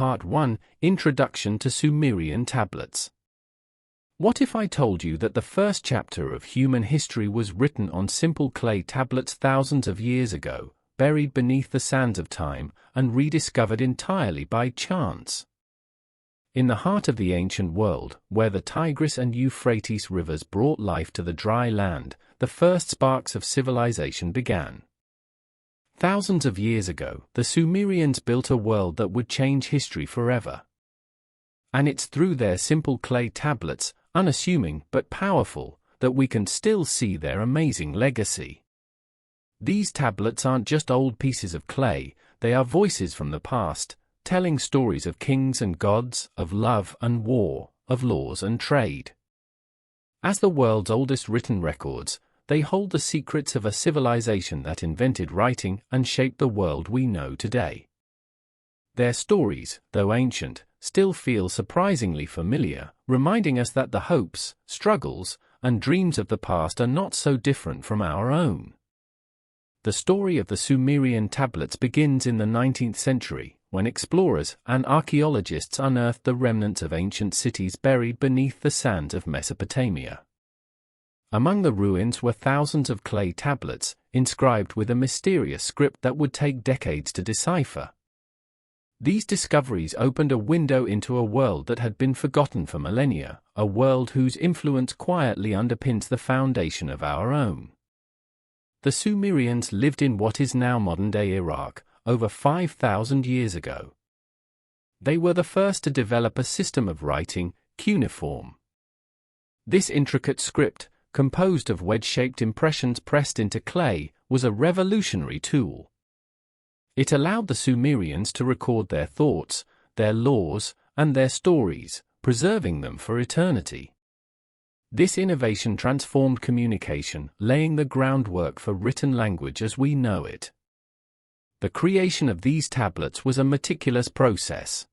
Part 1, Introduction to Sumerian Tablets. What if I told you that the first chapter of human history was written on simple clay tablets thousands of years ago, buried beneath the sands of time, and rediscovered entirely by chance? In the heart of the ancient world, where the Tigris and Euphrates rivers brought life to the dry land, the first sparks of civilization began. Thousands of years ago, the Sumerians built a world that would change history forever. And it's through their simple clay tablets, unassuming but powerful, that we can still see their amazing legacy. These tablets aren't just old pieces of clay, they are voices from the past, telling stories of kings and gods, of love and war, of laws and trade. As the world's oldest written records, they hold the secrets of a civilization that invented writing and shaped the world we know today. Their stories, though ancient, still feel surprisingly familiar, reminding us that the hopes, struggles, and dreams of the past are not so different from our own. The story of the Sumerian tablets begins in the 19th century, when explorers and archaeologists unearthed the remnants of ancient cities buried beneath the sands of Mesopotamia. Among the ruins were thousands of clay tablets, inscribed with a mysterious script that would take decades to decipher. These discoveries opened a window into a world that had been forgotten for millennia, a world whose influence quietly underpins the foundation of our own. The Sumerians lived in what is now modern-day Iraq, over 5,000 years ago. They were the first to develop a system of writing, cuneiform. This intricate script, composed of wedge-shaped impressions pressed into clay, was a revolutionary tool. It allowed the Sumerians to record their thoughts, their laws, and their stories, preserving them for eternity. This innovation transformed communication, laying the groundwork for written language as we know it. The creation of these tablets was a meticulous process.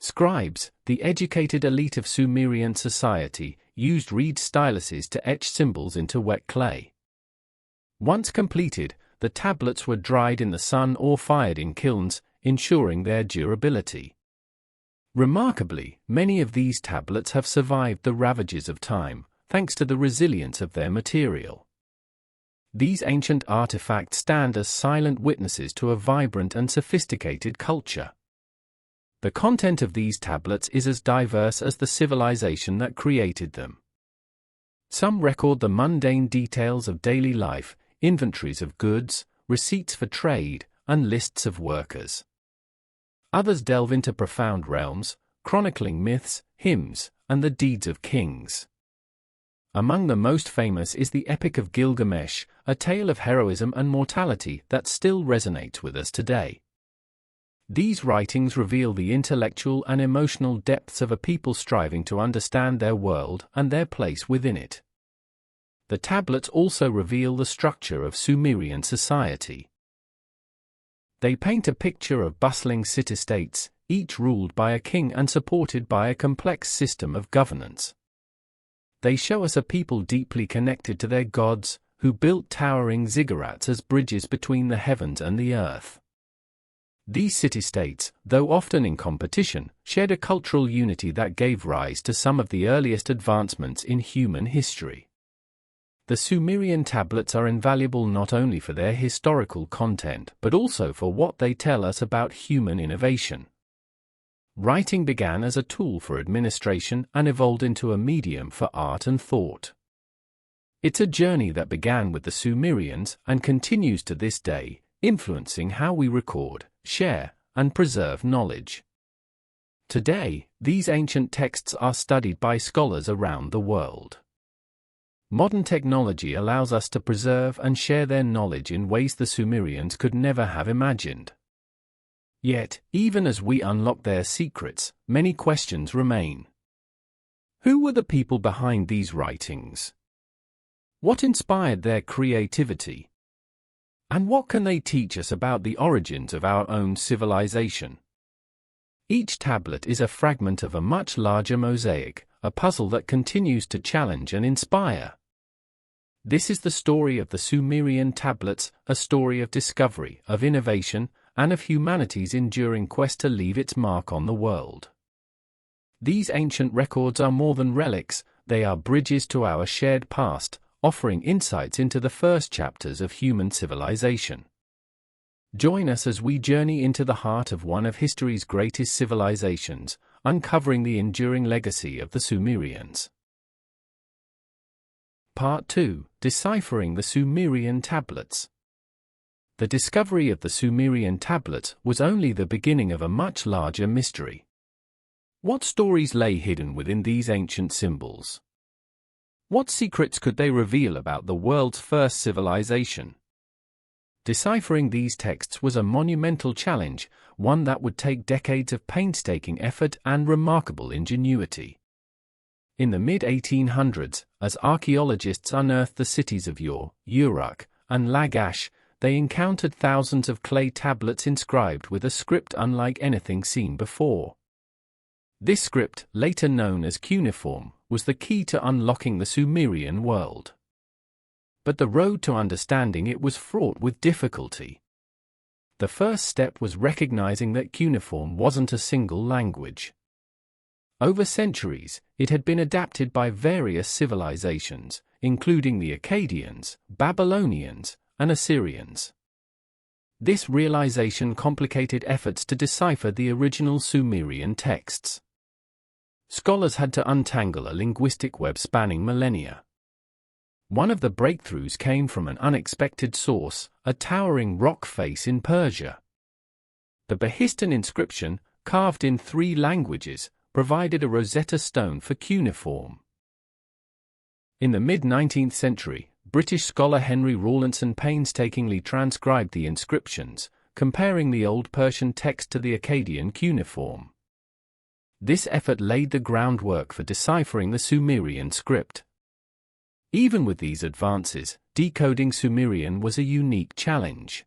Scribes, the educated elite of Sumerian society, used reed styluses to etch symbols into wet clay. Once completed, the tablets were dried in the sun or fired in kilns, ensuring their durability. Remarkably, many of these tablets have survived the ravages of time, thanks to the resilience of their material. These ancient artifacts stand as silent witnesses to a vibrant and sophisticated culture. The content of these tablets is as diverse as the civilization that created them. Some record the mundane details of daily life, inventories of goods, receipts for trade, and lists of workers. Others delve into profound realms, chronicling myths, hymns, and the deeds of kings. Among the most famous is the Epic of Gilgamesh, a tale of heroism and mortality that still resonates with us today. These writings reveal the intellectual and emotional depths of a people striving to understand their world and their place within it. The tablets also reveal the structure of Sumerian society. They paint a picture of bustling city-states, each ruled by a king and supported by a complex system of governance. They show us a people deeply connected to their gods, who built towering ziggurats as bridges between the heavens and the earth. These city-states, though often in competition, shared a cultural unity that gave rise to some of the earliest advancements in human history. The Sumerian tablets are invaluable not only for their historical content but also for what they tell us about human innovation. Writing began as a tool for administration and evolved into a medium for art and thought. It's a journey that began with the Sumerians and continues to this day, influencing how we record, share, and preserve knowledge. Today, these ancient texts are studied by scholars around the world. Modern technology allows us to preserve and share their knowledge in ways the Sumerians could never have imagined. Yet, even as we unlock their secrets, many questions remain. Who were the people behind these writings? What inspired their creativity? And what can they teach us about the origins of our own civilization? Each tablet is a fragment of a much larger mosaic, a puzzle that continues to challenge and inspire. This is the story of the Sumerian tablets, a story of discovery, of innovation, and of humanity's enduring quest to leave its mark on the world. These ancient records are more than relics, they are bridges to our shared past, offering insights into the first chapters of human civilization. Join us as we journey into the heart of one of history's greatest civilizations, uncovering the enduring legacy of the Sumerians. Part 2: Deciphering the Sumerian Tablets. The discovery of the Sumerian tablets was only the beginning of a much larger mystery. What stories lay hidden within these ancient symbols? What secrets could they reveal about the world's first civilization? Deciphering these texts was a monumental challenge, one that would take decades of painstaking effort and remarkable ingenuity. In the mid-1800s, as archaeologists unearthed the cities of Uruk, and Lagash, they encountered thousands of clay tablets inscribed with a script unlike anything seen before. This script, later known as cuneiform, was the key to unlocking the Sumerian world. But the road to understanding it was fraught with difficulty. The first step was recognizing that cuneiform wasn't a single language. Over centuries, it had been adapted by various civilizations, including the Akkadians, Babylonians, and Assyrians. This realization complicated efforts to decipher the original Sumerian texts. Scholars had to untangle a linguistic web spanning millennia. One of the breakthroughs came from an unexpected source, a towering rock face in Persia. The Behistun inscription, carved in 3 languages, provided a Rosetta Stone for cuneiform. In the mid-19th century, British scholar Henry Rawlinson painstakingly transcribed the inscriptions, comparing the Old Persian text to the Akkadian cuneiform. This effort laid the groundwork for deciphering the Sumerian script. Even with these advances, decoding Sumerian was a unique challenge.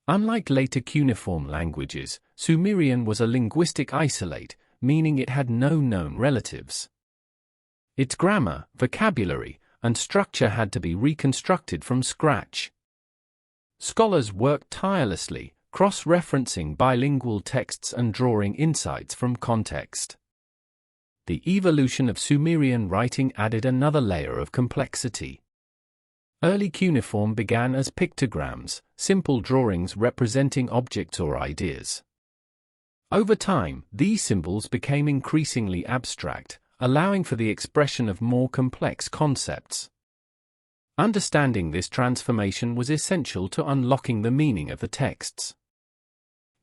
Unlike later cuneiform languages, Sumerian was a linguistic isolate, meaning it had no known relatives. Its grammar, vocabulary, and structure had to be reconstructed from scratch. Scholars worked tirelessly, cross-referencing bilingual texts and drawing insights from context. The evolution of Sumerian writing added another layer of complexity. Early cuneiform began as pictograms, simple drawings representing objects or ideas. Over time, these symbols became increasingly abstract, allowing for the expression of more complex concepts. Understanding this transformation was essential to unlocking the meaning of the texts.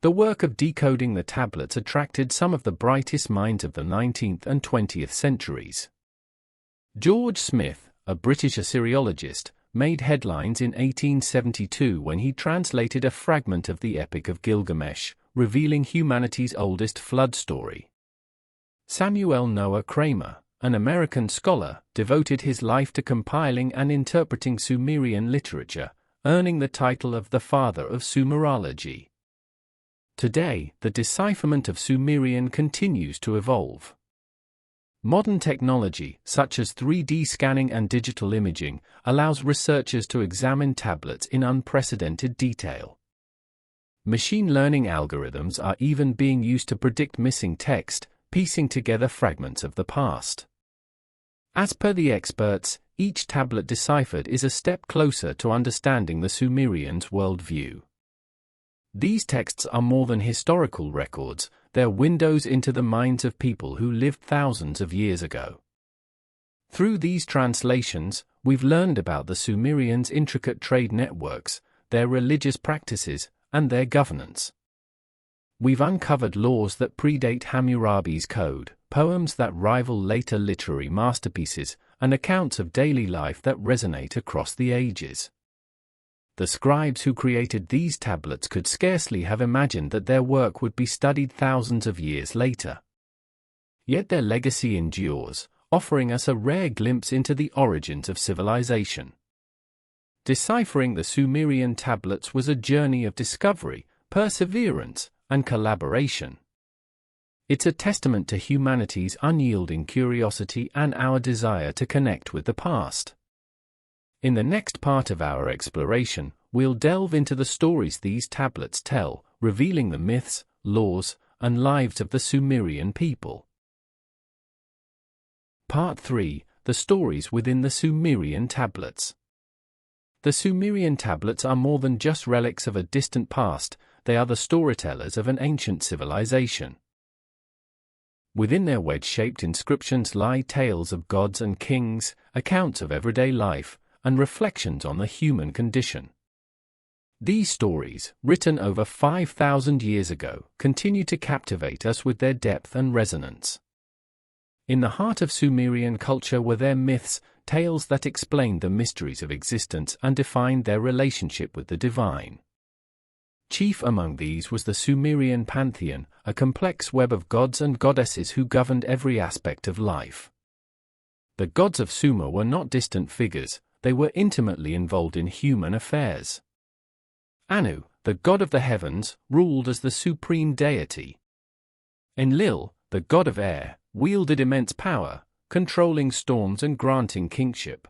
The work of decoding the tablets attracted some of the brightest minds of the 19th and 20th centuries. George Smith, a British Assyriologist, made headlines in 1872 when he translated a fragment of the Epic of Gilgamesh, revealing humanity's oldest flood story. Samuel Noah Kramer, an American scholar, devoted his life to compiling and interpreting Sumerian literature, earning the title of the father of Sumerology. Today, the decipherment of Sumerian continues to evolve. Modern technology, such as 3D scanning and digital imaging, allows researchers to examine tablets in unprecedented detail. Machine learning algorithms are even being used to predict missing text, piecing together fragments of the past. As per the experts, each tablet deciphered is a step closer to understanding the Sumerians' worldview. These texts are more than historical records, they're windows into the minds of people who lived thousands of years ago. Through these translations, we've learned about the Sumerians' intricate trade networks, their religious practices, and their governance. We've uncovered laws that predate Hammurabi's code, poems that rival later literary masterpieces, and accounts of daily life that resonate across the ages. The scribes who created these tablets could scarcely have imagined that their work would be studied thousands of years later. Yet their legacy endures, offering us a rare glimpse into the origins of civilization. Deciphering the Sumerian tablets was a journey of discovery, perseverance, and collaboration. It's a testament to humanity's unyielding curiosity and our desire to connect with the past. In the next part of our exploration, we'll delve into the stories these tablets tell, revealing the myths, laws, and lives of the Sumerian people. Part 3: The stories within the Sumerian tablets. The Sumerian tablets are more than just relics of a distant past, they are the storytellers of an ancient civilization. Within their wedge-shaped inscriptions lie tales of gods and kings, accounts of everyday life, and reflections on the human condition. These stories, written over 5,000 years ago, continue to captivate us with their depth and resonance. In the heart of Sumerian culture were their myths, tales that explained the mysteries of existence and defined their relationship with the divine. Chief among these was the Sumerian pantheon, a complex web of gods and goddesses who governed every aspect of life. The gods of Sumer were not distant figures, they were intimately involved in human affairs. Anu, the god of the heavens, ruled as the supreme deity. Enlil, the god of air, wielded immense power, controlling storms and granting kingship.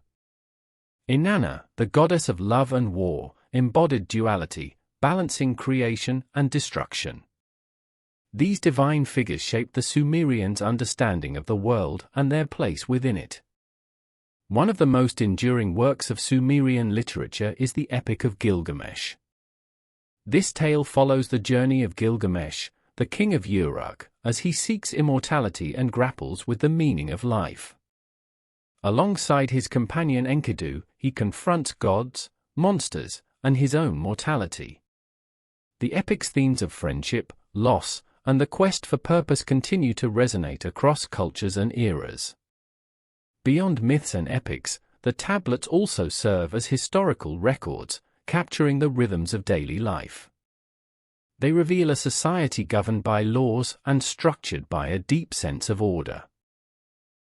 Inanna, the goddess of love and war, embodied duality, balancing creation and destruction. These divine figures shaped the Sumerians' understanding of the world and their place within it. One of the most enduring works of Sumerian literature is the Epic of Gilgamesh. This tale follows the journey of Gilgamesh, the king of Uruk, as he seeks immortality and grapples with the meaning of life. Alongside his companion Enkidu, he confronts gods, monsters, and his own mortality. The epic's themes of friendship, loss, and the quest for purpose continue to resonate across cultures and eras. Beyond myths and epics, the tablets also serve as historical records, capturing the rhythms of daily life. They reveal a society governed by laws and structured by a deep sense of order.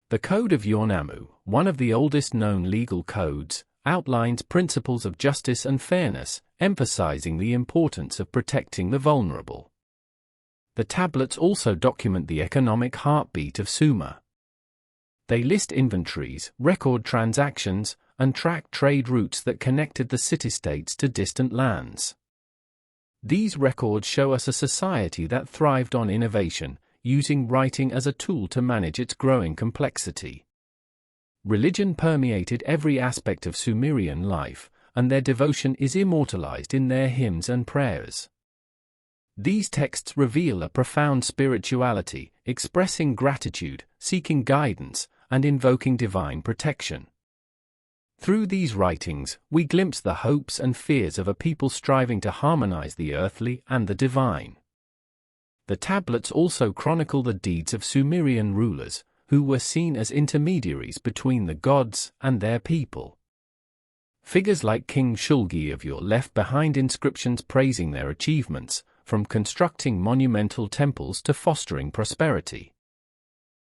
The Code of Yornamu, one of the oldest known legal codes, outlines principles of justice and fairness, emphasizing the importance of protecting the vulnerable. The tablets also document the economic heartbeat of Sumer. They list inventories, record transactions, and track trade routes that connected the city-states to distant lands. These records show us a society that thrived on innovation, using writing as a tool to manage its growing complexity. Religion permeated every aspect of Sumerian life, and their devotion is immortalized in their hymns and prayers. These texts reveal a profound spirituality, expressing gratitude, seeking guidance, and invoking divine protection. Through these writings, we glimpse the hopes and fears of a people striving to harmonize the earthly and the divine. The tablets also chronicle the deeds of Sumerian rulers, who were seen as intermediaries between the gods and their people. Figures like King Shulgi of Ur left behind inscriptions praising their achievements, from constructing monumental temples to fostering prosperity.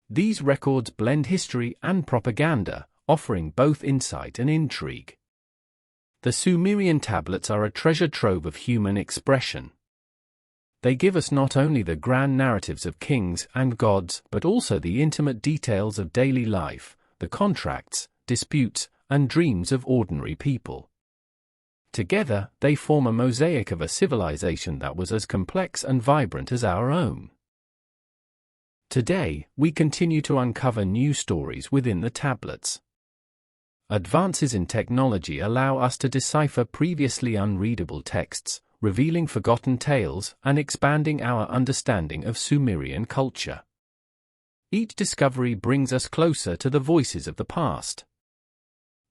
These records blend history and propaganda, offering both insight and intrigue. The Sumerian tablets are a treasure trove of human expression. They give us not only the grand narratives of kings and gods, but also the intimate details of daily life, the contracts, disputes, and dreams of ordinary people. Together, they form a mosaic of a civilization that was as complex and vibrant as our own. Today, we continue to uncover new stories within the tablets. Advances in technology allow us to decipher previously unreadable texts, revealing forgotten tales and expanding our understanding of Sumerian culture. Each discovery brings us closer to the voices of the past.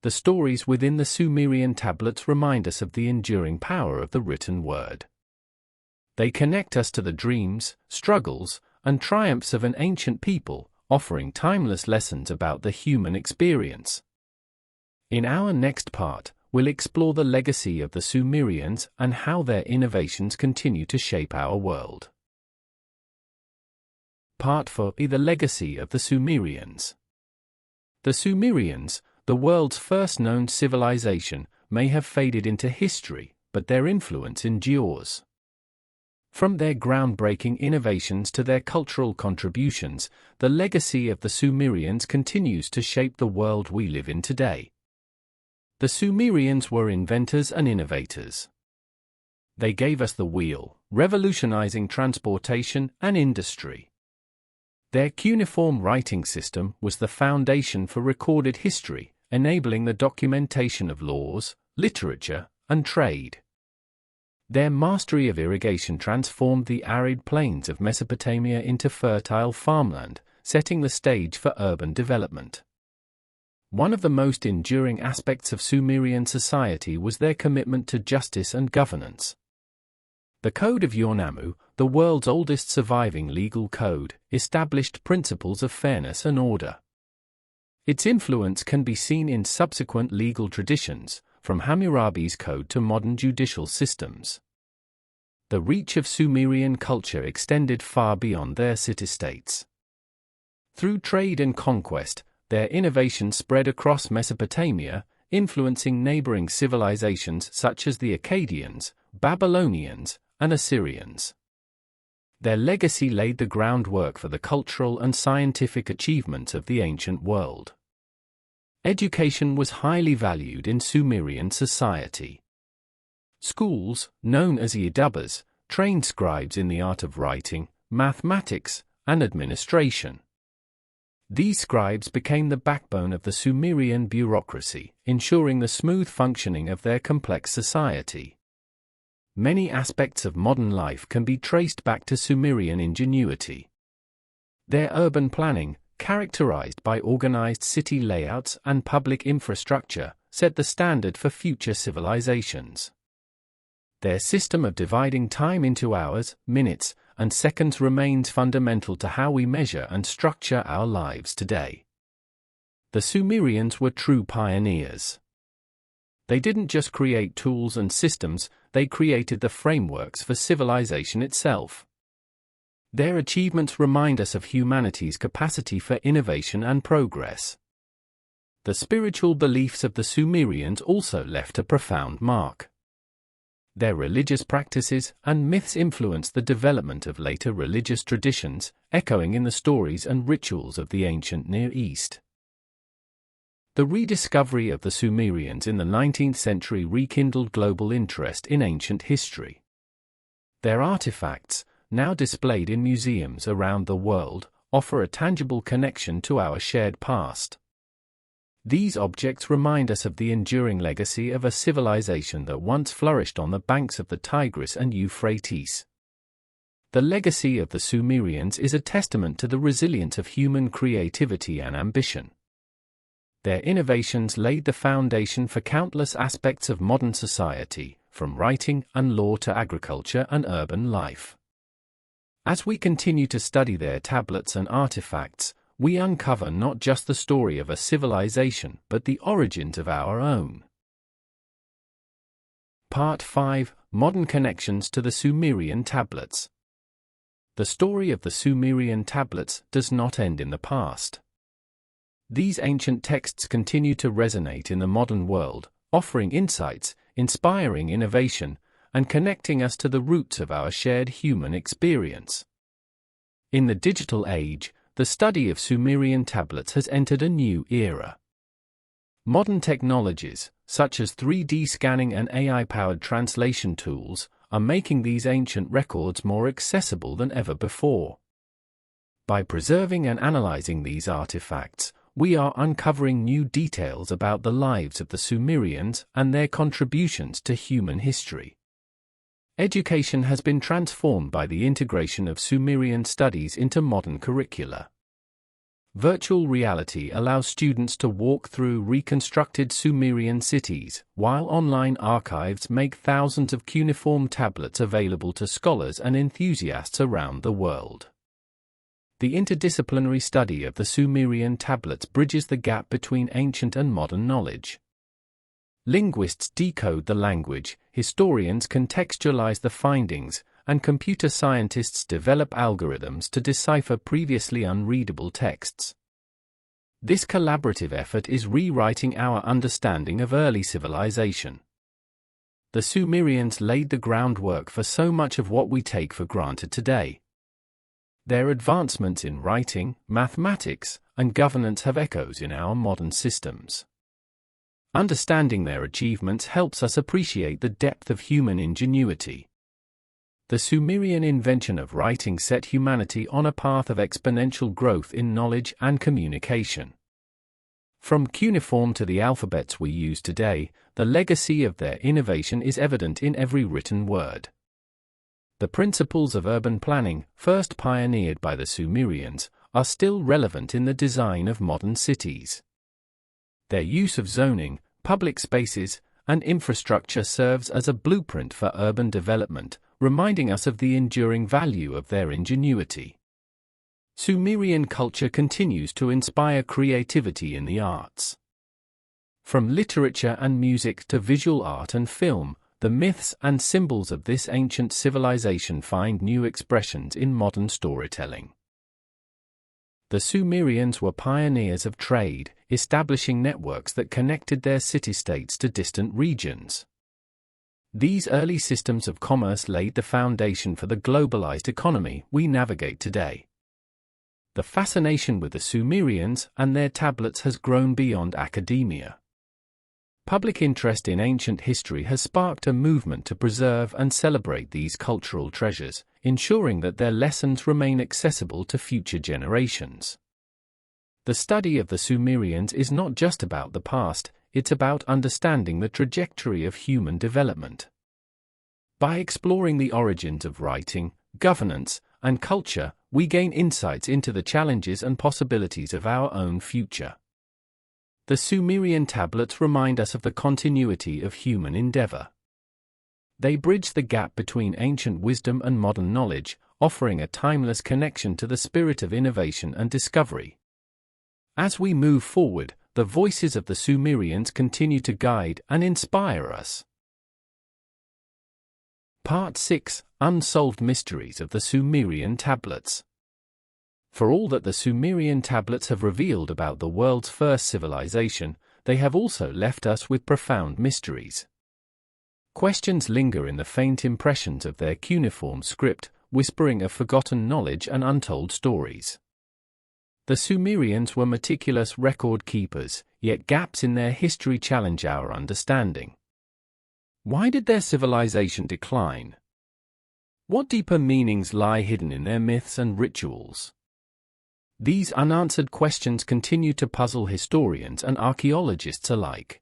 The stories within the Sumerian tablets remind us of the enduring power of the written word. They connect us to the dreams, struggles, and triumphs of an ancient people, offering timeless lessons about the human experience. In our next part, we'll explore the legacy of the Sumerians and how their innovations continue to shape our world. Part 4: The legacy of the Sumerians. The Sumerians, the world's first known civilization, may have faded into history, but their influence endures. From their groundbreaking innovations to their cultural contributions, the legacy of the Sumerians continues to shape the world we live in today. The Sumerians were inventors and innovators. They gave us the wheel, revolutionizing transportation and industry. Their cuneiform writing system was the foundation for recorded history, enabling the documentation of laws, literature, and trade. Their mastery of irrigation transformed the arid plains of Mesopotamia into fertile farmland, setting the stage for urban development. One of the most enduring aspects of Sumerian society was their commitment to justice and governance. The Code of Yornamu, the world's oldest surviving legal code, established principles of fairness and order. Its influence can be seen in subsequent legal traditions, from Hammurabi's code to modern judicial systems. The reach of Sumerian culture extended far beyond their city-states. Through trade and conquest, their innovation spread across Mesopotamia, influencing neighboring civilizations such as the Akkadians, Babylonians, and Assyrians. Their legacy laid the groundwork for the cultural and scientific achievements of the ancient world. Education was highly valued in Sumerian society. Schools, known as yidubas, trained scribes in the art of writing, mathematics, and administration. These scribes became the backbone of the Sumerian bureaucracy, ensuring the smooth functioning of their complex society. Many aspects of modern life can be traced back to Sumerian ingenuity. Their urban planning, characterized by organized city layouts and public infrastructure, set the standard for future civilizations. Their system of dividing time into hours, minutes, and seconds remains fundamental to how we measure and structure our lives today. The Sumerians were true pioneers. They didn't just create tools and systems, they created the frameworks for civilization itself. Their achievements remind us of humanity's capacity for innovation and progress. The spiritual beliefs of the Sumerians also left a profound mark. Their religious practices and myths influenced the development of later religious traditions, echoing in the stories and rituals of the ancient Near East. The rediscovery of the Sumerians in the 19th century rekindled global interest in ancient history. Their artifacts, now displayed in museums around the world, offer a tangible connection to our shared past. These objects remind us of the enduring legacy of a civilization that once flourished on the banks of the Tigris and Euphrates. The legacy of the Sumerians is a testament to the resilience of human creativity and ambition. Their innovations laid the foundation for countless aspects of modern society, from writing and law to agriculture and urban life. As we continue to study their tablets and artifacts, we uncover not just the story of a civilization but the origins of our own. Part 5: Modern Connections to the Sumerian Tablets. The story of the Sumerian tablets does not end in the past. These ancient texts continue to resonate in the modern world, offering insights, inspiring innovation, and connecting us to the roots of our shared human experience. In the digital age, the study of Sumerian tablets has entered a new era. Modern technologies, such as 3D scanning and AI-powered translation tools, are making these ancient records more accessible than ever before. By preserving and analyzing these artifacts, we are uncovering new details about the lives of the Sumerians and their contributions to human history. Education has been transformed by the integration of Sumerian studies into modern curricula. Virtual reality allows students to walk through reconstructed Sumerian cities, while online archives make thousands of cuneiform tablets available to scholars and enthusiasts around the world. The interdisciplinary study of the Sumerian tablets bridges the gap between ancient and modern knowledge. Linguists decode the language, historians contextualize the findings, and computer scientists develop algorithms to decipher previously unreadable texts. This collaborative effort is rewriting our understanding of early civilization. The Sumerians laid the groundwork for so much of what we take for granted today. Their advancements in writing, mathematics, and governance have echoes in our modern systems. Understanding their achievements helps us appreciate the depth of human ingenuity. The Sumerian invention of writing set humanity on a path of exponential growth in knowledge and communication. From cuneiform to the alphabets we use today, the legacy of their innovation is evident in every written word. The principles of urban planning, first pioneered by the Sumerians, are still relevant in the design of modern cities. Their use of zoning, public spaces, and infrastructure serves as a blueprint for urban development, reminding us of the enduring value of their ingenuity. Sumerian culture continues to inspire creativity in the arts. From literature and music to visual art and film, the myths and symbols of this ancient civilization find new expressions in modern storytelling. The Sumerians were pioneers of trade, establishing networks that connected their city-states to distant regions. These early systems of commerce laid the foundation for the globalized economy we navigate today. The fascination with the Sumerians and their tablets has grown beyond academia. Public interest in ancient history has sparked a movement to preserve and celebrate these cultural treasures, ensuring that their lessons remain accessible to future generations. The study of the Sumerians is not just about the past, it's about understanding the trajectory of human development. By exploring the origins of writing, governance, and culture, we gain insights into the challenges and possibilities of our own future. The Sumerian tablets remind us of the continuity of human endeavor. They bridge the gap between ancient wisdom and modern knowledge, offering a timeless connection to the spirit of innovation and discovery. As we move forward, the voices of the Sumerians continue to guide and inspire us. Part 6: Unsolved Mysteries of the Sumerian Tablets. For all that the Sumerian tablets have revealed about the world's first civilization, they have also left us with profound mysteries. Questions linger in the faint impressions of their cuneiform script, whispering of forgotten knowledge and untold stories. The Sumerians were meticulous record keepers, yet gaps in their history challenge our understanding. Why did their civilization decline? What deeper meanings lie hidden in their myths and rituals? These unanswered questions continue to puzzle historians and archaeologists alike.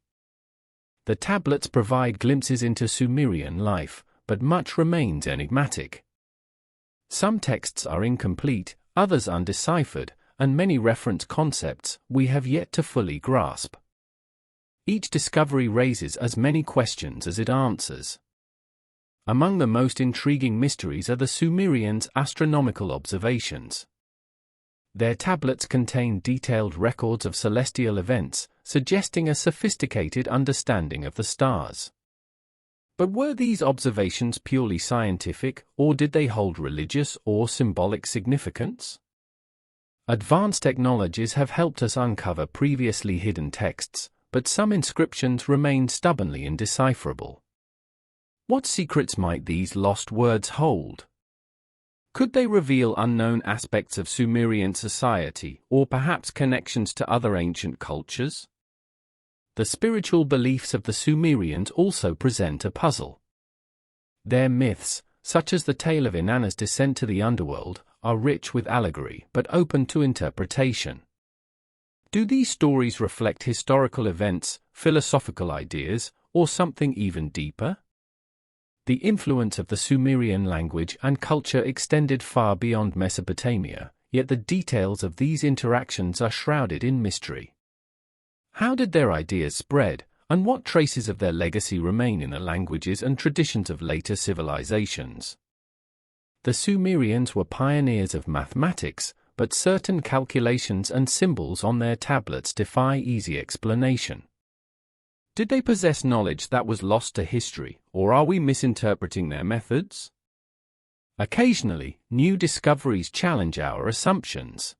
The tablets provide glimpses into Sumerian life, but much remains enigmatic. Some texts are incomplete, others undeciphered, and many reference concepts we have yet to fully grasp. Each discovery raises as many questions as it answers. Among the most intriguing mysteries are the Sumerians' astronomical observations. Their tablets contain detailed records of celestial events, suggesting a sophisticated understanding of the stars. But were these observations purely scientific, or did they hold religious or symbolic significance? Advanced technologies have helped us uncover previously hidden texts, but some inscriptions remain stubbornly indecipherable. What secrets might these lost words hold? Could they reveal unknown aspects of Sumerian society, or perhaps connections to other ancient cultures? The spiritual beliefs of the Sumerians also present a puzzle. Their myths, such as the tale of Inanna's descent to the underworld, are rich with allegory but open to interpretation. Do these stories reflect historical events, philosophical ideas, or something even deeper? The influence of the Sumerian language and culture extended far beyond Mesopotamia, yet the details of these interactions are shrouded in mystery. How did their ideas spread, and what traces of their legacy remain in the languages and traditions of later civilizations? The Sumerians were pioneers of mathematics, but certain calculations and symbols on their tablets defy easy explanation. Did they possess knowledge that was lost to history, or are we misinterpreting their methods? Occasionally, new discoveries challenge our assumptions.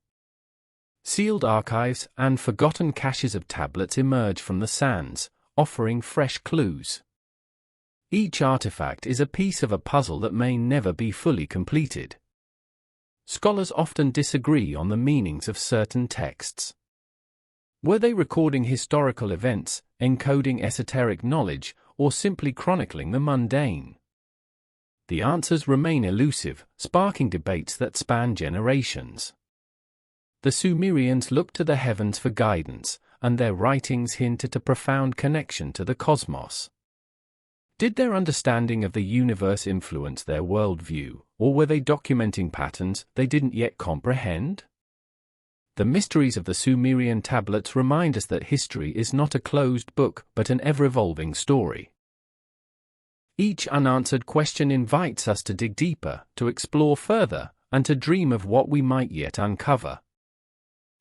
Sealed archives and forgotten caches of tablets emerge from the sands, offering fresh clues. Each artifact is a piece of a puzzle that may never be fully completed. Scholars often disagree on the meanings of certain texts. Were they recording historical events, encoding esoteric knowledge, or simply chronicling the mundane? The answers remain elusive, sparking debates that span generations. The Sumerians looked to the heavens for guidance, and their writings hint at a profound connection to the cosmos. Did their understanding of the universe influence their worldview, or were they documenting patterns they didn't yet comprehend? The mysteries of the Sumerian tablets remind us that history is not a closed book but an ever-evolving story. Each unanswered question invites us to dig deeper, to explore further, and to dream of what we might yet uncover.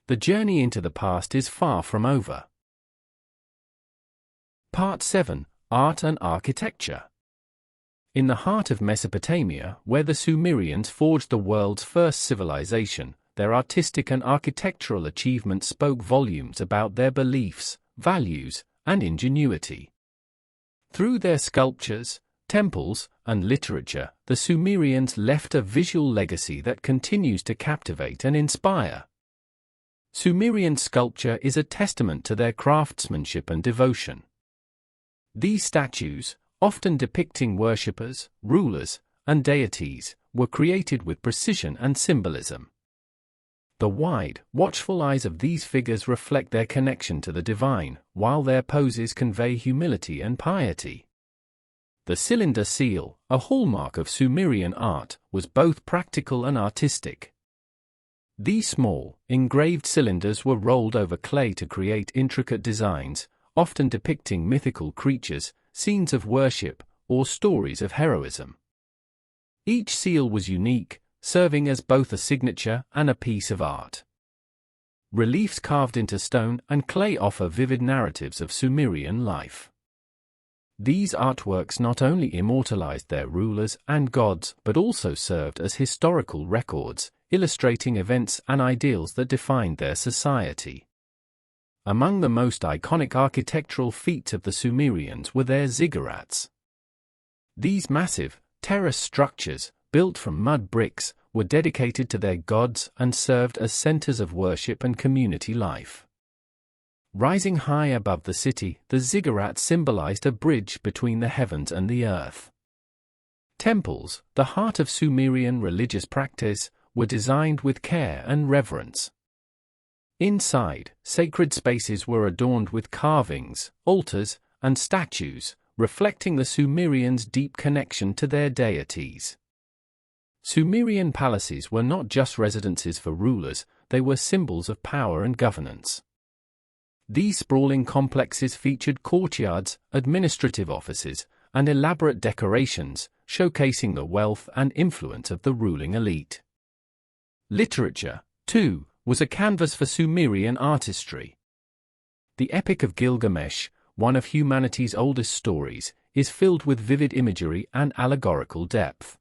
The journey into the past is far from over. Part 7: Art and Architecture. In the heart of Mesopotamia, where the Sumerians forged the world's first civilization, their artistic and architectural achievements spoke volumes about their beliefs, values, and ingenuity. Through their sculptures, temples, and literature, the Sumerians left a visual legacy that continues to captivate and inspire. Sumerian sculpture is a testament to their craftsmanship and devotion. These statues, often depicting worshippers, rulers, and deities, were created with precision and symbolism. The wide, watchful eyes of these figures reflect their connection to the divine, while their poses convey humility and piety. The cylinder seal, a hallmark of Sumerian art, was both practical and artistic. These small, engraved cylinders were rolled over clay to create intricate designs, often depicting mythical creatures, scenes of worship, or stories of heroism. Each seal was unique, serving as both a signature and a piece of art. Reliefs carved into stone and clay offer vivid narratives of Sumerian life. These artworks not only immortalized their rulers and gods but also served as historical records, illustrating events and ideals that defined their society. Among the most iconic architectural feats of the Sumerians were their ziggurats. These massive, terrace structures, built from mud bricks, were dedicated to their gods and served as centers of worship and community life. Rising high above the city, the ziggurats symbolized a bridge between the heavens and the earth. Temples, the heart of Sumerian religious practice, were designed with care and reverence. Inside, sacred spaces were adorned with carvings, altars, and statues, reflecting the Sumerians' deep connection to their deities. Sumerian palaces were not just residences for rulers, they were symbols of power and governance. These sprawling complexes featured courtyards, administrative offices, and elaborate decorations, showcasing the wealth and influence of the ruling elite. Literature, too, was a canvas for Sumerian artistry. The Epic of Gilgamesh, one of humanity's oldest stories, is filled with vivid imagery and allegorical depth.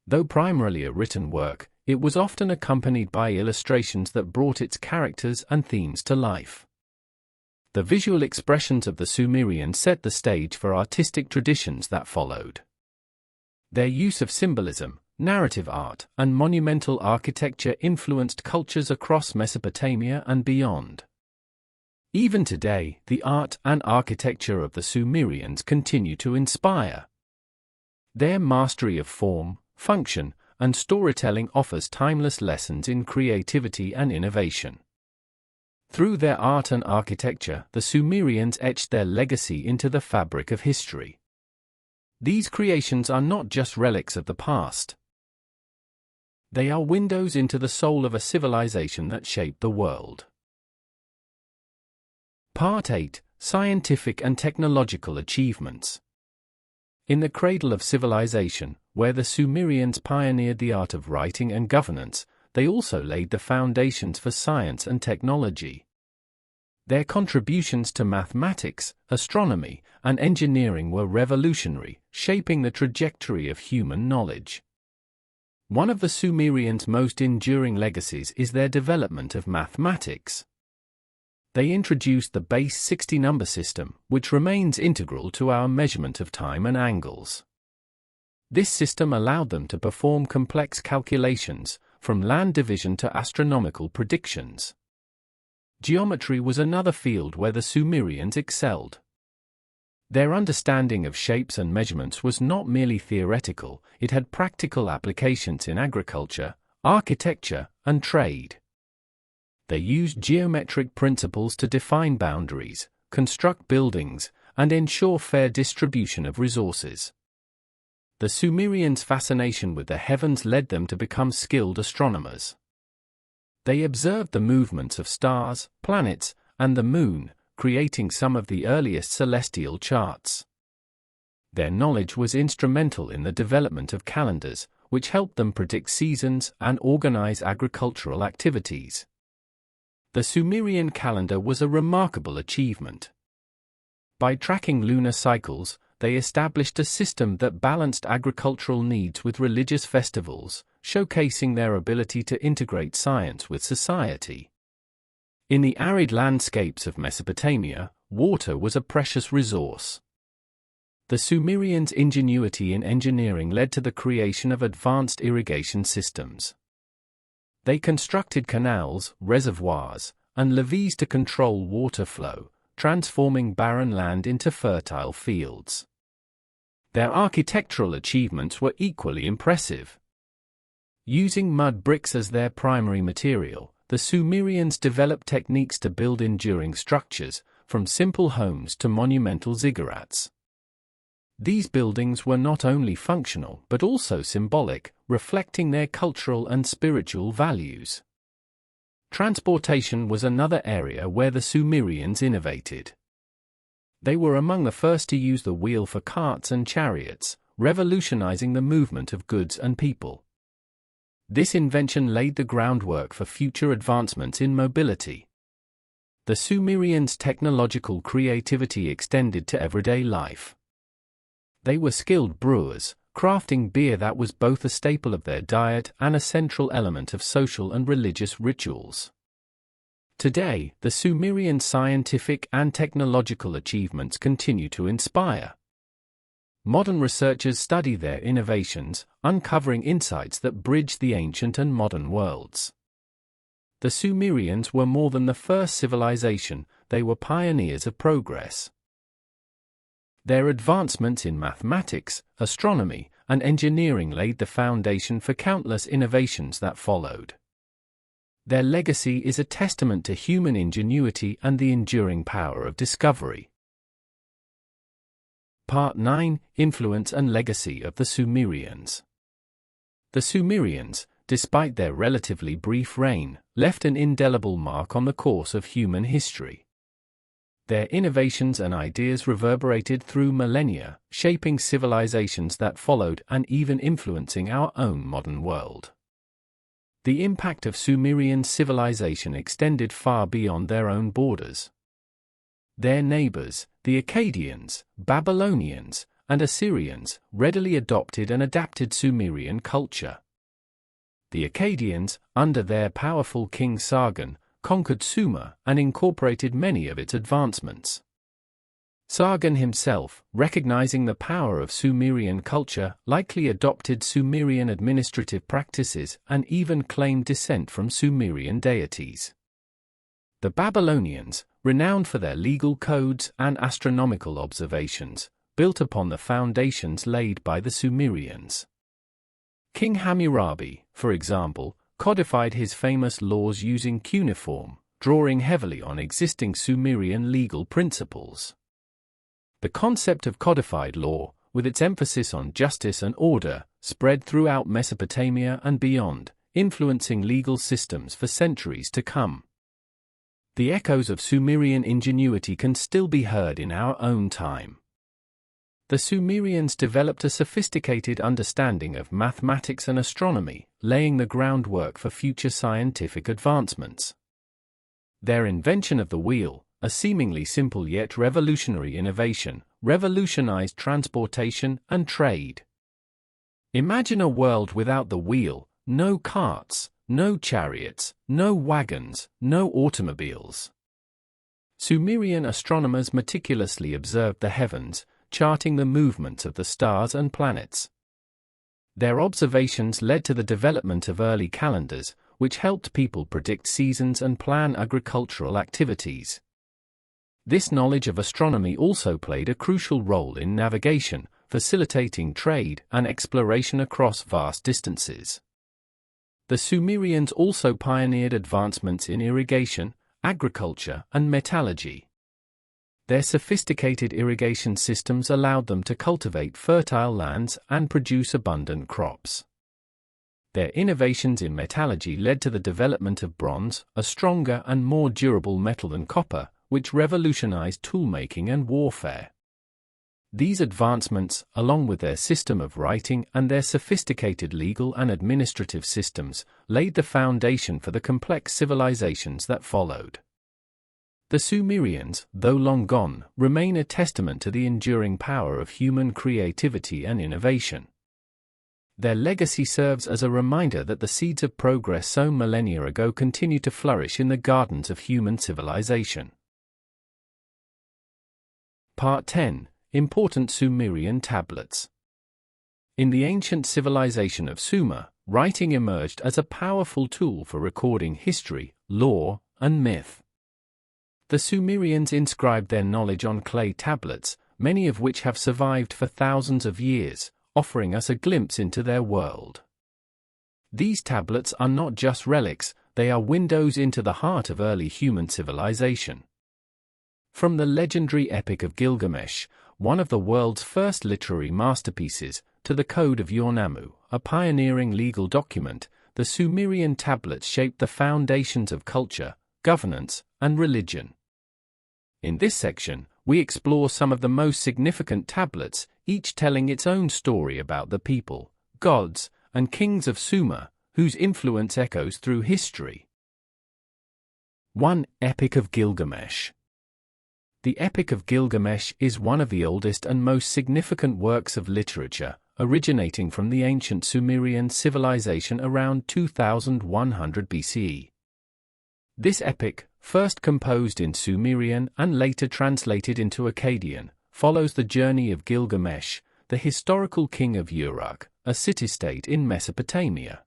Though primarily a written work, it was often accompanied by illustrations that brought its characters and themes to life. The visual expressions of the Sumerians set the stage for artistic traditions that followed. Their use of symbolism, narrative art, and monumental architecture influenced cultures across Mesopotamia and beyond. Even today, the art and architecture of the Sumerians continue to inspire. Their mastery of form, function, and storytelling offers timeless lessons in creativity and innovation. Through their art and architecture, the Sumerians etched their legacy into the fabric of history. These creations are not just relics of the past. They are windows into the soul of a civilization that shaped the world. Part 8: Scientific and Technological Achievements. In the cradle of civilization, where the Sumerians pioneered the art of writing and governance, they also laid the foundations for science and technology. Their contributions to mathematics, astronomy, and engineering were revolutionary, shaping the trajectory of human knowledge. One of the Sumerians' most enduring legacies is their development of mathematics. They introduced the base 60 number system, which remains integral to our measurement of time and angles. This system allowed them to perform complex calculations, from land division to astronomical predictions. Geometry was another field where the Sumerians excelled. Their understanding of shapes and measurements was not merely theoretical, it had practical applications in agriculture, architecture, and trade. They used geometric principles to define boundaries, construct buildings, and ensure fair distribution of resources. The Sumerians' fascination with the heavens led them to become skilled astronomers. They observed the movements of stars, planets, and the moon, creating some of the earliest celestial charts. Their knowledge was instrumental in the development of calendars, which helped them predict seasons and organize agricultural activities. The Sumerian calendar was a remarkable achievement. By tracking lunar cycles, they established a system that balanced agricultural needs with religious festivals, showcasing their ability to integrate science with society. In the arid landscapes of Mesopotamia, water was a precious resource. The Sumerians' ingenuity in engineering led to the creation of advanced irrigation systems. They constructed canals, reservoirs, and levees to control water flow, transforming barren land into fertile fields. Their architectural achievements were equally impressive. Using mud bricks as their primary material, the Sumerians developed techniques to build enduring structures, from simple homes to monumental ziggurats. These buildings were not only functional but also symbolic, reflecting their cultural and spiritual values. Transportation was another area where the Sumerians innovated. They were among the first to use the wheel for carts and chariots, revolutionizing the movement of goods and people. This invention laid the groundwork for future advancements in mobility. The Sumerians' technological creativity extended to everyday life. They were skilled brewers, crafting beer that was both a staple of their diet and a central element of social and religious rituals. Today, the Sumerian scientific and technological achievements continue to inspire. Modern researchers study their innovations, uncovering insights that bridge the ancient and modern worlds. The Sumerians were more than the first civilization, they were pioneers of progress. Their advancements in mathematics, astronomy, and engineering laid the foundation for countless innovations that followed. Their legacy is a testament to human ingenuity and the enduring power of discovery. Part 9: Influence and Legacy of the Sumerians. The Sumerians, despite their relatively brief reign, left an indelible mark on the course of human history. Their innovations and ideas reverberated through millennia, shaping civilizations that followed and even influencing our own modern world. The impact of Sumerian civilization extended far beyond their own borders. Their neighbors, the Akkadians, Babylonians, and Assyrians, readily adopted and adapted Sumerian culture. The Akkadians, under their powerful king Sargon, conquered Sumer and incorporated many of its advancements. Sargon himself, recognizing the power of Sumerian culture, likely adopted Sumerian administrative practices and even claimed descent from Sumerian deities. The Babylonians, renowned for their legal codes and astronomical observations, built upon the foundations laid by the Sumerians. King Hammurabi, for example, codified his famous laws using cuneiform, drawing heavily on existing Sumerian legal principles. The concept of codified law, with its emphasis on justice and order, spread throughout Mesopotamia and beyond, influencing legal systems for centuries to come. The echoes of Sumerian ingenuity can still be heard in our own time. The Sumerians developed a sophisticated understanding of mathematics and astronomy, laying the groundwork for future scientific advancements. Their invention of the wheel, a seemingly simple yet revolutionary innovation, revolutionized transportation and trade. Imagine a world without the wheel: no carts, no chariots, no wagons, no automobiles. Sumerian astronomers meticulously observed the heavens, charting the movements of the stars and planets. Their observations led to the development of early calendars, which helped people predict seasons and plan agricultural activities. This knowledge of astronomy also played a crucial role in navigation, facilitating trade and exploration across vast distances. The Sumerians also pioneered advancements in irrigation, agriculture, and metallurgy. Their sophisticated irrigation systems allowed them to cultivate fertile lands and produce abundant crops. Their innovations in metallurgy led to the development of bronze, a stronger and more durable metal than copper, which revolutionized toolmaking and warfare. These advancements, along with their system of writing and their sophisticated legal and administrative systems, laid the foundation for the complex civilizations that followed. The Sumerians, though long gone, remain a testament to the enduring power of human creativity and innovation. Their legacy serves as a reminder that the seeds of progress sown millennia ago continue to flourish in the gardens of human civilization. Part 10. Important Sumerian tablets. In the ancient civilization of Sumer, writing emerged as a powerful tool for recording history, lore, and myth. The Sumerians inscribed their knowledge on clay tablets, many of which have survived for thousands of years, offering us a glimpse into their world. These tablets are not just relics, they are windows into the heart of early human civilization. From the legendary Epic of Gilgamesh, one of the world's first literary masterpieces, to the Code of Yornamu, a pioneering legal document, the Sumerian tablets shaped the foundations of culture, governance, and religion. In this section, we explore some of the most significant tablets, each telling its own story about the people, gods, and kings of Sumer, whose influence echoes through history. 1. Epic of Gilgamesh. The Epic of Gilgamesh is one of the oldest and most significant works of literature, originating from the ancient Sumerian civilization around 2100 BCE. This epic, first composed in Sumerian and later translated into Akkadian, follows the journey of Gilgamesh, the historical king of Uruk, a city-state in Mesopotamia.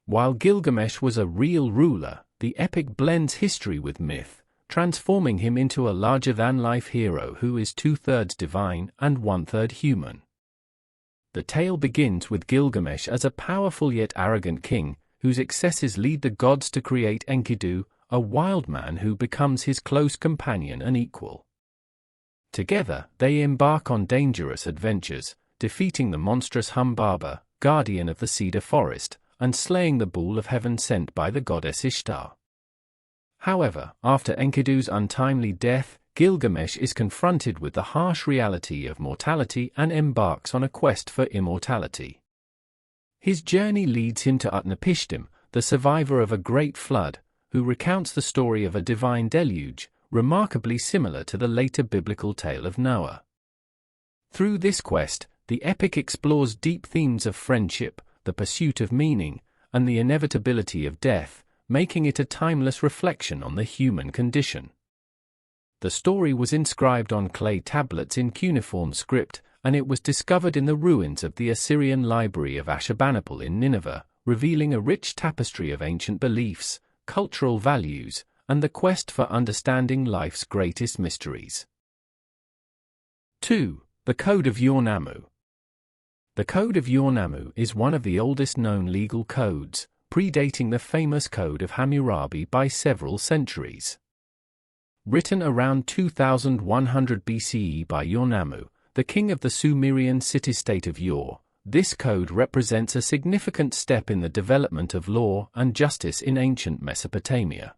While Gilgamesh was a real ruler, the epic blends history with myth, transforming him into a larger-than-life hero who is 2/3 divine and 1/3 human. The tale begins with Gilgamesh as a powerful yet arrogant king, whose excesses lead the gods to create Enkidu, a wild man who becomes his close companion and equal. Together, they embark on dangerous adventures, defeating the monstrous Humbaba, guardian of the cedar forest, and slaying the bull of heaven sent by the goddess Ishtar. However, after Enkidu's untimely death, Gilgamesh is confronted with the harsh reality of mortality and embarks on a quest for immortality. His journey leads him to Utnapishtim, the survivor of a great flood, who recounts the story of a divine deluge, remarkably similar to the later biblical tale of Noah. Through this quest, the epic explores deep themes of friendship, the pursuit of meaning, and the inevitability of death, making it a timeless reflection on the human condition. The story was inscribed on clay tablets in cuneiform script, and it was discovered in the ruins of the Assyrian library of Ashurbanipal in Nineveh, revealing a rich tapestry of ancient beliefs, cultural values, and the quest for understanding life's greatest mysteries. 2. The Code of Yornamu. The Code of Yornamu is one of the oldest known legal codes, predating the famous Code of Hammurabi by several centuries. Written around 2100 BCE by Yornamu, the king of the Sumerian city-state of Ur, this code represents a significant step in the development of law and justice in ancient Mesopotamia.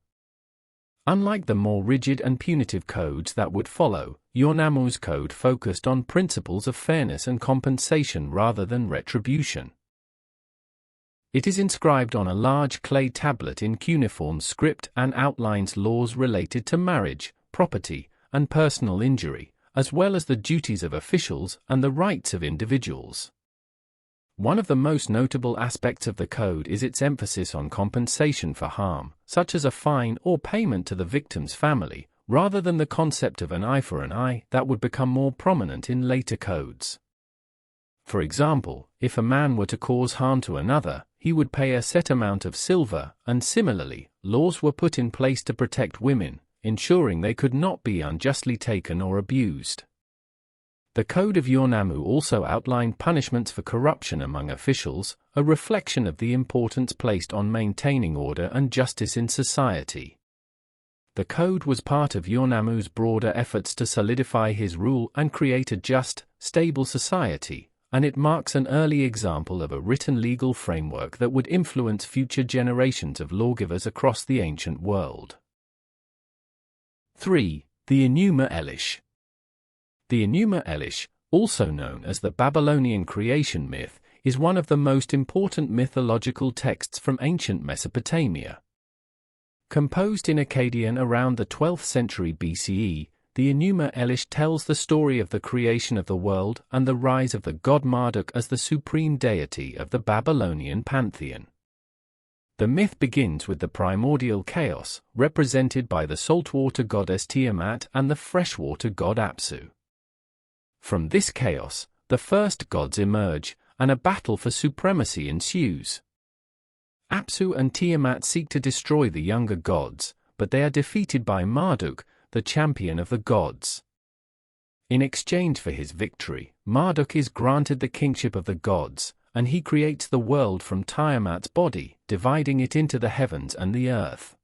Unlike the more rigid and punitive codes that would follow, Yornamu's code focused on principles of fairness and compensation rather than retribution. It is inscribed on a large clay tablet in cuneiform script and outlines laws related to marriage, property, and personal injury, as well as the duties of officials and the rights of individuals. One of the most notable aspects of the code is its emphasis on compensation for harm, such as a fine or payment to the victim's family, rather than the concept of an eye for an eye that would become more prominent in later codes. For example, if a man were to cause harm to another, he would pay a set amount of silver, and similarly, laws were put in place to protect women, ensuring they could not be unjustly taken or abused. The Code of Yornamu also outlined punishments for corruption among officials, a reflection of the importance placed on maintaining order and justice in society. The code was part of Yornamu's broader efforts to solidify his rule and create a just, stable society, and it marks an early example of a written legal framework that would influence future generations of lawgivers across the ancient world. 3. The Enuma Elish. The Enuma Elish, also known as the Babylonian creation myth, is one of the most important mythological texts from ancient Mesopotamia. Composed in Akkadian around the 12th century BCE, the Enuma Elish tells the story of the creation of the world and the rise of the god Marduk as the supreme deity of the Babylonian pantheon. The myth begins with the primordial chaos, represented by the saltwater goddess Tiamat and the freshwater god Apsu. From this chaos, the first gods emerge, and a battle for supremacy ensues. Apsu and Tiamat seek to destroy the younger gods, but they are defeated by Marduk, the champion of the gods. In exchange for his victory, Marduk is granted the kingship of the gods, and he creates the world from Tiamat's body, dividing it into the heavens and the earth.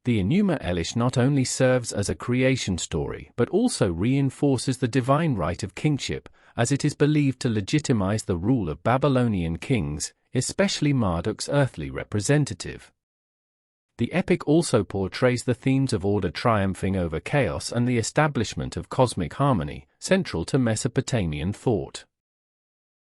The Enuma Elish not only serves as a creation story but also reinforces the divine right of kingship, as it is believed to legitimize the rule of Babylonian kings, especially Marduk's earthly representative. The epic also portrays the themes of order triumphing over chaos and the establishment of cosmic harmony, central to Mesopotamian thought.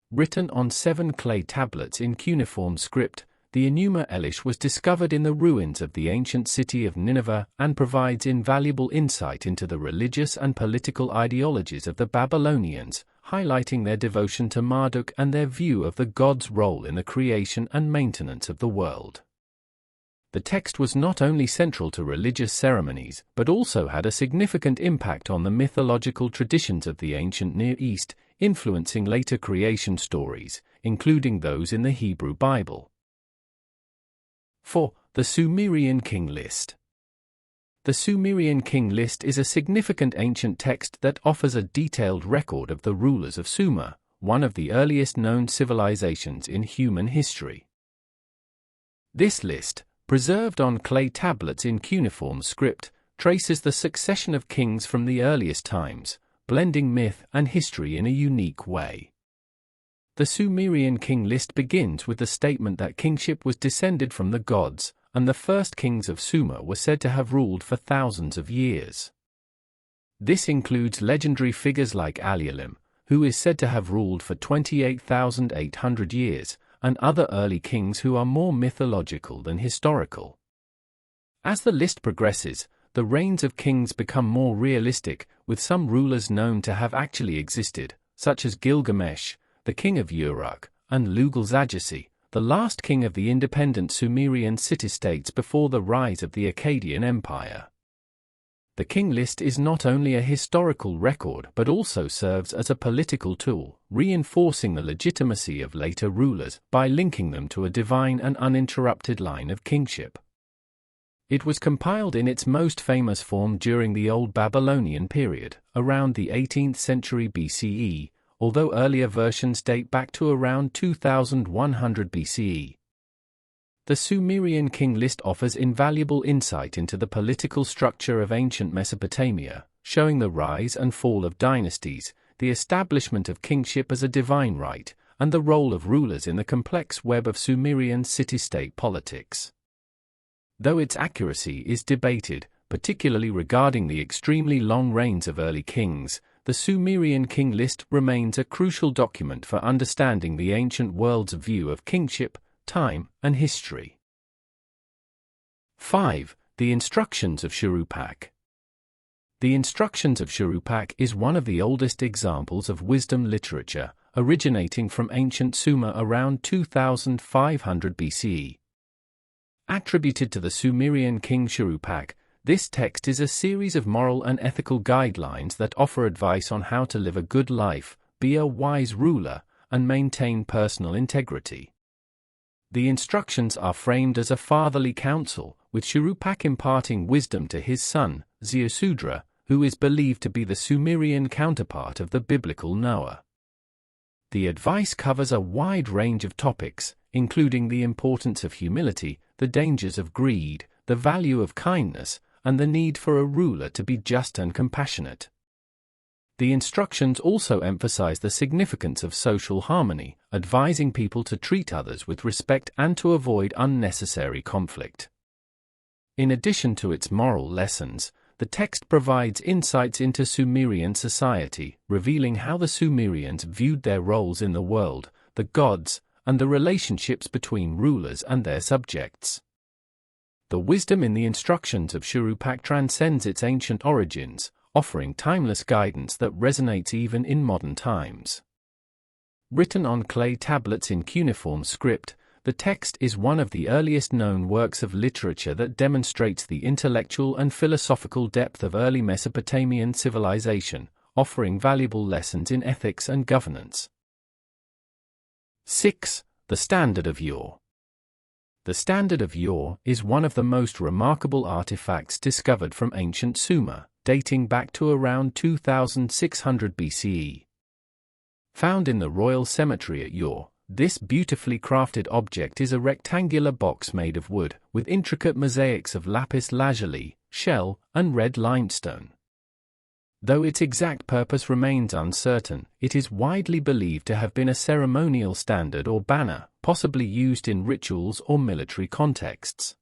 Written on 7 clay tablets in cuneiform script, the Enuma Elish was discovered in the ruins of the ancient city of Nineveh and provides invaluable insight into the religious and political ideologies of the Babylonians, highlighting their devotion to Marduk and their view of the god's role in the creation and maintenance of the world. The text was not only central to religious ceremonies but also had a significant impact on the mythological traditions of the ancient Near East, influencing later creation stories, including those in the Hebrew Bible. 4. The Sumerian King List. The Sumerian King List is a significant ancient text that offers a detailed record of the rulers of Sumer, one of the earliest known civilizations in human history. This list, preserved on clay tablets in cuneiform script, traces the succession of kings from the earliest times, blending myth and history in a unique way. The Sumerian king list begins with the statement that kingship was descended from the gods, and the first kings of Sumer were said to have ruled for thousands of years. This includes legendary figures like Alyalim, who is said to have ruled for 28,800 years, and other early kings who are more mythological than historical. As the list progresses, the reigns of kings become more realistic, with some rulers known to have actually existed, such as Gilgamesh, the king of Uruk, and Lugal-Zagesi, the last king of the independent Sumerian city-states before the rise of the Akkadian Empire. The king list is not only a historical record but also serves as a political tool, reinforcing the legitimacy of later rulers by linking them to a divine and uninterrupted line of kingship. It was compiled in its most famous form during the Old Babylonian period, around the 18th century BCE, although earlier versions date back to around 2100 BCE. The Sumerian king list offers invaluable insight into the political structure of ancient Mesopotamia, showing the rise and fall of dynasties, the establishment of kingship as a divine right, and the role of rulers in the complex web of Sumerian city-state politics. Though its accuracy is debated, particularly regarding the extremely long reigns of early kings, the Sumerian king list remains a crucial document for understanding the ancient world's view of kingship, time, and history. 5. The Instructions of Shuruppak. The Instructions of Shuruppak is one of the oldest examples of wisdom literature, originating from ancient Sumer around 2500 BCE. Attributed to the Sumerian king Shuruppak, this text is a series of moral and ethical guidelines that offer advice on how to live a good life, be a wise ruler, and maintain personal integrity. The instructions are framed as a fatherly counsel, with Shuruppak imparting wisdom to his son, Ziusudra, who is believed to be the Sumerian counterpart of the biblical Noah. The advice covers a wide range of topics, including the importance of humility, the dangers of greed, the value of kindness, and the need for a ruler to be just and compassionate. The instructions also emphasize the significance of social harmony, advising people to treat others with respect and to avoid unnecessary conflict. In addition to its moral lessons, the text provides insights into Sumerian society, revealing how the Sumerians viewed their roles in the world, the gods, and the relationships between rulers and their subjects. The wisdom in the instructions of Shuruppak transcends its ancient origins, offering timeless guidance that resonates even in modern times. Written on clay tablets in cuneiform script, the text is one of the earliest known works of literature that demonstrates the intellectual and philosophical depth of early Mesopotamian civilization, offering valuable lessons in ethics and governance. 6. The Standard of Yore. The Standard of Yore is one of the most remarkable artifacts discovered from ancient Sumer, dating back to around 2600 BCE. Found in the royal cemetery at Yore, this beautifully crafted object is a rectangular box made of wood, with intricate mosaics of lapis lazuli, shell, and red limestone. Though its exact purpose remains uncertain, it is widely believed to have been a ceremonial standard or banner, possibly used in rituals or military contexts.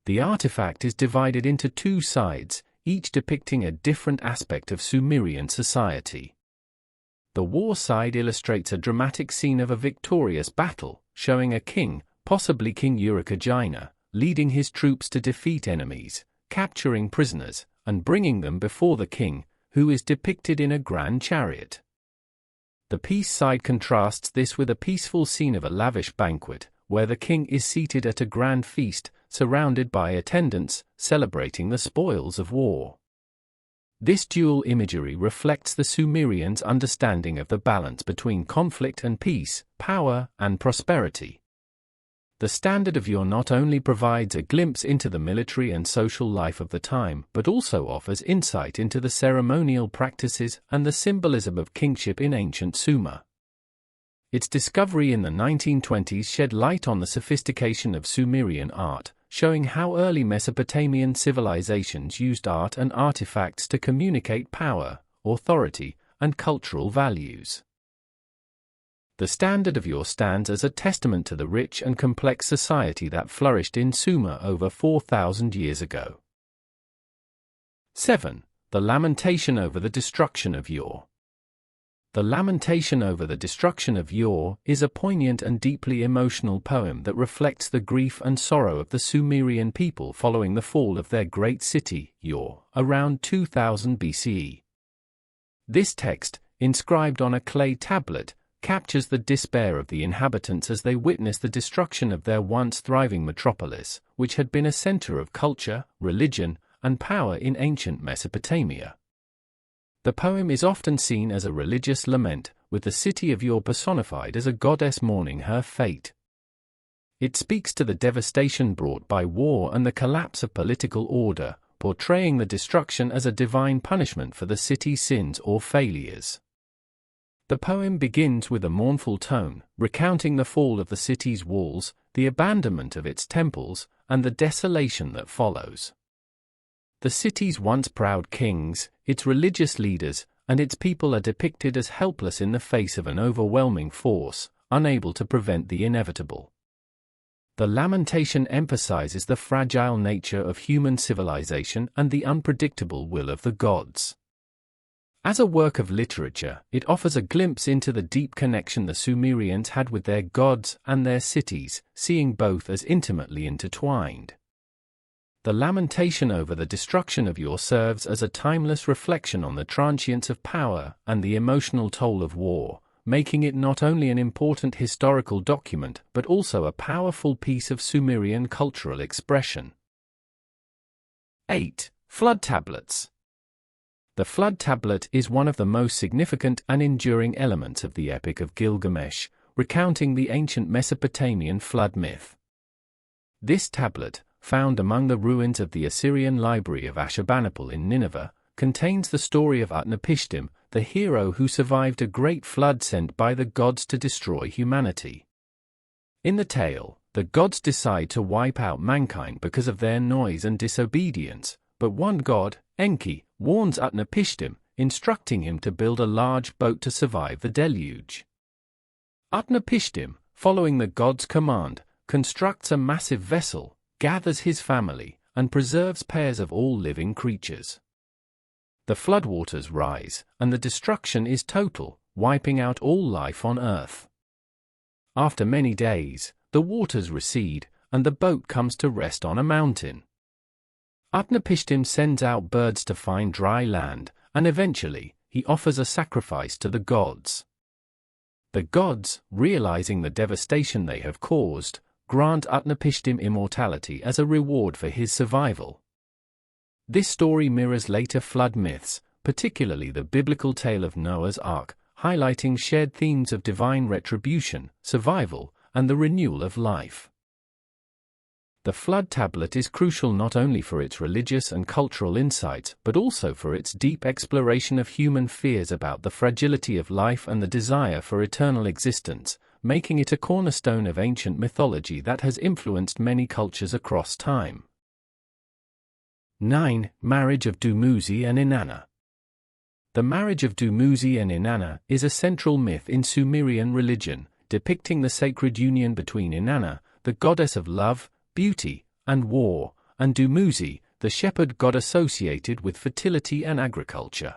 The artifact is divided into two sides, each depicting a different aspect of Sumerian society. The war side illustrates a dramatic scene of a victorious battle, showing a king, possibly King Urukagina, leading his troops to defeat enemies, capturing prisoners, and bringing them before the king, who is depicted in a grand chariot. The peace side contrasts this with a peaceful scene of a lavish banquet, where the king is seated at a grand feast, surrounded by attendants, celebrating the spoils of war. This dual imagery reflects the Sumerians' understanding of the balance between conflict and peace, power and prosperity. The Standard of Yore not only provides a glimpse into the military and social life of the time, but also offers insight into the ceremonial practices and the symbolism of kingship in ancient Sumer. Its discovery in the 1920s shed light on the sophistication of Sumerian art, showing how early Mesopotamian civilizations used art and artifacts to communicate power, authority, and cultural values. The Standard of Yore stands as a testament to the rich and complex society that flourished in Sumer over 4,000 years ago. 7. The Lamentation over the Destruction of Yore. The Lamentation over the Destruction of Yore is a poignant and deeply emotional poem that reflects the grief and sorrow of the Sumerian people following the fall of their great city, Yore, around 2000 BCE. This text, inscribed on a clay tablet, captures the despair of the inhabitants as they witness the destruction of their once thriving metropolis, which had been a center of culture, religion, and power in ancient Mesopotamia. The poem is often seen as a religious lament, with the city of Yore personified as a goddess mourning her fate. It speaks to the devastation brought by war and the collapse of political order, portraying the destruction as a divine punishment for the city's sins or failures. The poem begins with a mournful tone, recounting the fall of the city's walls, the abandonment of its temples, and the desolation that follows. The city's once proud kings, its religious leaders, and its people are depicted as helpless in the face of an overwhelming force, unable to prevent the inevitable. The lamentation emphasizes the fragile nature of human civilization and the unpredictable will of the gods. As a work of literature, it offers a glimpse into the deep connection the Sumerians had with their gods and their cities, seeing both as intimately intertwined. The lamentation over the destruction of Yore serves as a timeless reflection on the transience of power and the emotional toll of war, making it not only an important historical document but also a powerful piece of Sumerian cultural expression. 8. Flood tablets. The flood tablet is one of the most significant and enduring elements of the Epic of Gilgamesh, recounting the ancient Mesopotamian flood myth. This tablet, found among the ruins of the Assyrian library of Ashurbanipal in Nineveh, contains the story of Utnapishtim, the hero who survived a great flood sent by the gods to destroy humanity. In the tale, the gods decide to wipe out mankind because of their noise and disobedience, but one god, Enki, warns Utnapishtim, instructing him to build a large boat to survive the deluge. Utnapishtim, following the god's command, constructs a massive vessel, gathers his family, and preserves pairs of all living creatures. The floodwaters rise, and the destruction is total, wiping out all life on Earth. After many days, the waters recede, and the boat comes to rest on a mountain. Utnapishtim sends out birds to find dry land, and eventually, he offers a sacrifice to the gods. The gods, realizing the devastation they have caused, grant Utnapishtim immortality as a reward for his survival. This story mirrors later flood myths, particularly the biblical tale of Noah's Ark, highlighting shared themes of divine retribution, survival, and the renewal of life. The flood tablet is crucial not only for its religious and cultural insights but also for its deep exploration of human fears about the fragility of life and the desire for eternal existence, making it a cornerstone of ancient mythology that has influenced many cultures across time. 9. Marriage of Dumuzi and Inanna. The marriage of Dumuzi and Inanna is a central myth in Sumerian religion, depicting the sacred union between Inanna, the goddess of love, beauty, and war, and Dumuzi, the shepherd god associated with fertility and agriculture.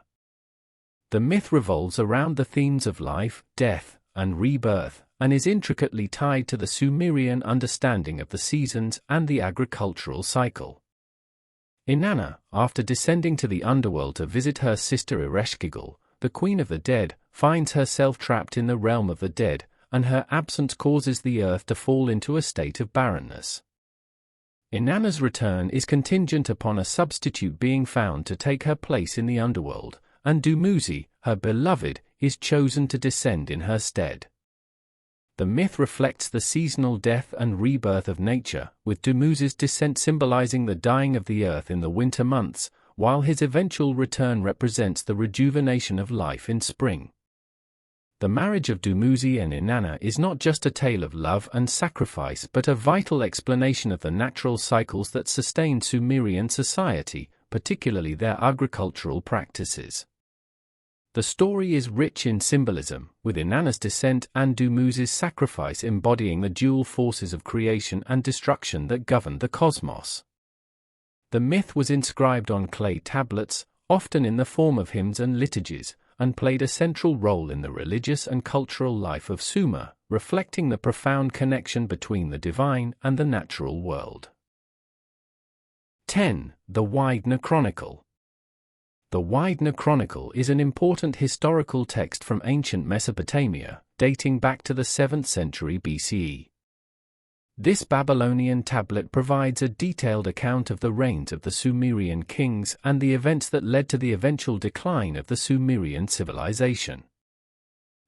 The myth revolves around the themes of life, death, and rebirth, and is intricately tied to the Sumerian understanding of the seasons and the agricultural cycle. Inanna, after descending to the underworld to visit her sister Ereshkigal, the queen of the dead, finds herself trapped in the realm of the dead, and her absence causes the earth to fall into a state of barrenness. Inanna's return is contingent upon a substitute being found to take her place in the underworld, and Dumuzi, her beloved, is chosen to descend in her stead. The myth reflects the seasonal death and rebirth of nature, with Dumuzi's descent symbolizing the dying of the earth in the winter months, while his eventual return represents the rejuvenation of life in spring. The marriage of Dumuzi and Inanna is not just a tale of love and sacrifice but a vital explanation of the natural cycles that sustain Sumerian society, particularly their agricultural practices. The story is rich in symbolism, with Inanna's descent and Dumuzi's sacrifice embodying the dual forces of creation and destruction that govern the cosmos. The myth was inscribed on clay tablets, often in the form of hymns and liturgies, and played a central role in the religious and cultural life of Sumer, reflecting the profound connection between the divine and the natural world. 10. The Widener Chronicle. The Widener Chronicle is an important historical text from ancient Mesopotamia, dating back to the 7th century BCE. This Babylonian tablet provides a detailed account of the reigns of the Sumerian kings and the events that led to the eventual decline of the Sumerian civilization.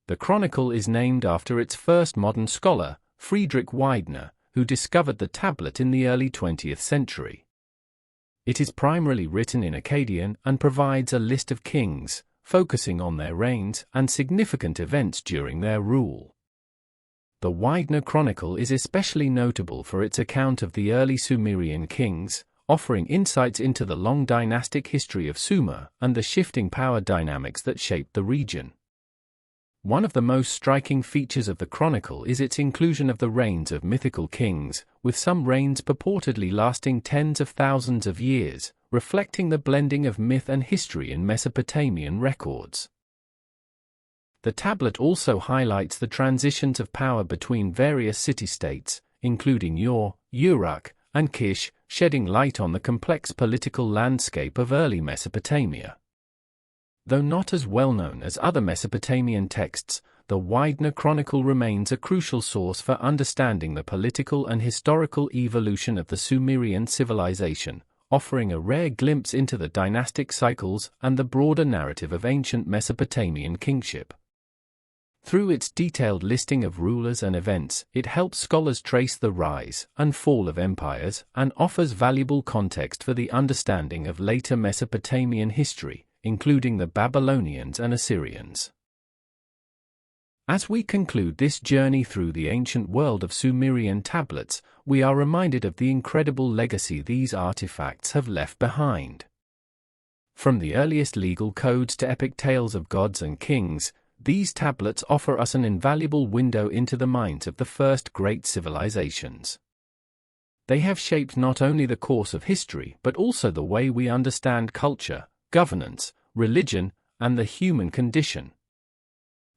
The chronicle is named after its first modern scholar, Friedrich Widener, who discovered the tablet in the early 20th century. It is primarily written in Akkadian and provides a list of kings, focusing on their reigns and significant events during their rule. The Widener Chronicle is especially notable for its account of the early Sumerian kings, offering insights into the long dynastic history of Sumer and the shifting power dynamics that shaped the region. One of the most striking features of the chronicle is its inclusion of the reigns of mythical kings, with some reigns purportedly lasting tens of thousands of years, reflecting the blending of myth and history in Mesopotamian records. The tablet also highlights the transitions of power between various city-states, including Ur, Uruk, and Kish, shedding light on the complex political landscape of early Mesopotamia. Though not as well known as other Mesopotamian texts, the Widener Chronicle remains a crucial source for understanding the political and historical evolution of the Sumerian civilization, offering a rare glimpse into the dynastic cycles and the broader narrative of ancient Mesopotamian kingship. Through its detailed listing of rulers and events, it helps scholars trace the rise and fall of empires and offers valuable context for the understanding of later Mesopotamian history, including the Babylonians and Assyrians. As we conclude this journey through the ancient world of Sumerian tablets, we are reminded of the incredible legacy these artifacts have left behind. From the earliest legal codes to epic tales of gods and kings, these tablets offer us an invaluable window into the minds of the first great civilizations. They have shaped not only the course of history but also the way we understand culture, governance, religion, and the human condition.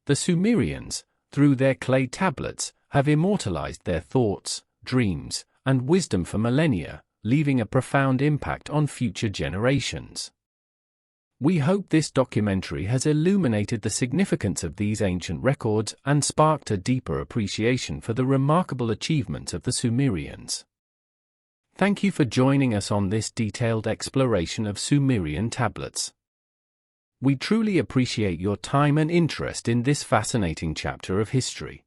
The Sumerians, through their clay tablets, have immortalized their thoughts, dreams, and wisdom for millennia, leaving a profound impact on future generations. We hope this documentary has illuminated the significance of these ancient records and sparked a deeper appreciation for the remarkable achievements of the Sumerians. Thank you for joining us on this detailed exploration of Sumerian tablets. We truly appreciate your time and interest in this fascinating chapter of history.